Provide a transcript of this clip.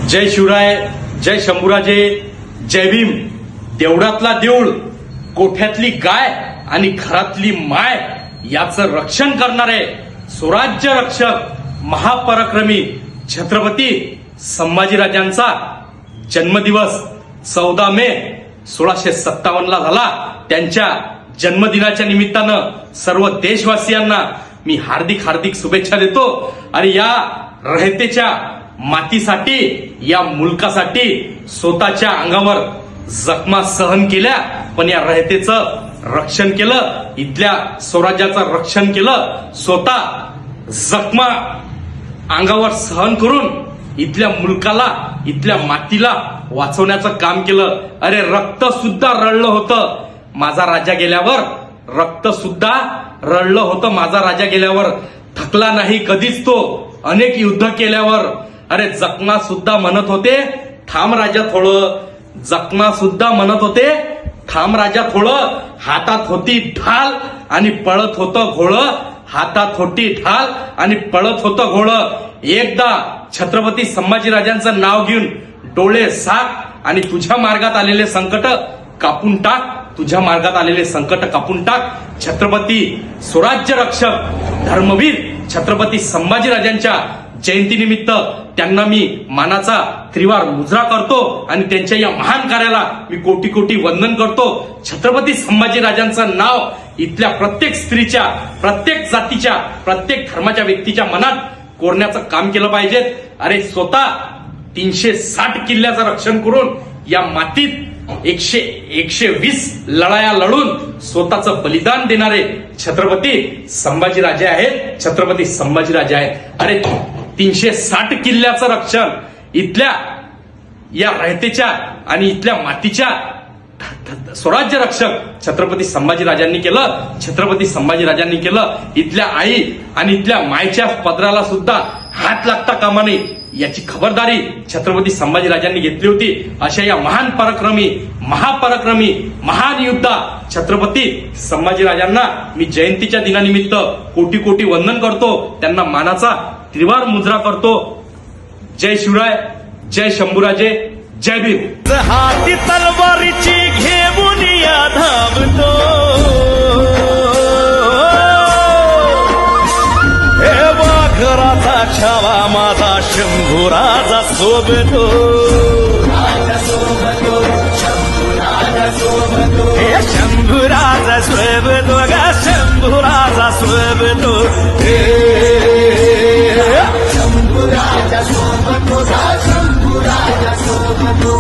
जय शिवराय, जय शंभूराजे, जय भीम. देवळातला देऊळ, कोठ्यातली गाय आणि घरातली माय याचं रक्षण करणारे स्वराज्य रक्षक महापराक्रमी छत्रपती संभाजीराजांचा जन्मदिवस 14 मे 1657 झाला. त्यांच्या जन्मदिनाच्या निमित्तानं सर्व देशवासियांना मी हार्दिक शुभेच्छा देतो. आणि या रहतेच्या मातीसाठी, या मुलकासाठी स्वतःच्या अंगावर जखमा सहन केल्या, पण या रहतेचं रक्षण केलं, इथल्या स्वराज्याचं रक्षण केलं. स्वतः जखमा अंगावर सहन करून इथल्या मुलकाला, इथल्या मातीला वाचवण्याचं काम केलं. अरे रक्त सुद्धा रडलं होतं माझा राजा गेल्यावर, रक्त सुद्धा रडलं होतं माझा राजा गेल्यावर. थकला नाही कधीच तो अनेक युद्ध केल्यावर. अरे जखमा सुद्धा म्हणत होते थांब राजा थोडं, जखमा सुद्धा म्हणत होते थांब राजा थोडं. हातात होती ढाल आणि पळत होतं घोळं, हातात होती ढाल आणि पळत होतं घोळं. एकदा छत्रपती संभाजीराजांचं नाव घेऊन डोळे साक आणि तुझ्या मार्गात आलेले संकट कापून टाक, तुझ्या मार्गात आलेले संकट कापून टाक. छत्रपती स्वराज्य रक्षक धर्मवीर छत्रपती संभाजीराजांच्या जयंतीनिमित्त त्यांना मी मानाचा त्रिवार मुजरा करतो आणि त्यांच्या या महान कार्याला मी कोटी वंदन करतो. छत्रपती संभाजीराजांचं नाव इथल्या प्रत्येक स्त्रीच्या, प्रत्येक जातीच्या, प्रत्येक धर्माच्या व्यक्तीच्या मनात कोरण्याचं काम केलं पाहिजे. अरे स्वतः 360 किल्ल्याचं रक्षण करून या मातीत 120 लढाया लढून स्वतःचं बलिदान देणारे छत्रपती संभाजीराजे आहेत, छत्रपती संभाजीराजे आहेत. अरे 360 किल्ल्याचं रक्षण इथल्या या रहतेच्या आणि इथल्या मातीच्या स्वराज्य रक्षक छत्रपती संभाजीराजांनी केलं, छत्रपती संभाजीराजांनी केलं. इथल्या आई आणि इथल्या मायच्या पदराला सुद्धा हात लागता कामा नये याची खबरदारी छत्रपती संभाजीराजांनी घेतली होती. अशा या महान पराक्रमी, महापराक्रमी, महान योद्धा छत्रपती संभाजीराजांना मी जयंतीच्या दिनानिमित्त कोटी वंदन करतो, त्यांना मानाचा त्रिवार मुजरा करतो. जय शिवराय, जय शंभूराजे, जय भीम. हाती तलवारीची घेऊन या धावतो, हे वाघराचा छावा माझा शंभूराजा सोबतो, हे शंभूराजा सोबतो गा, शंभूराजा सोबतो, शंभूराजा सोबतो.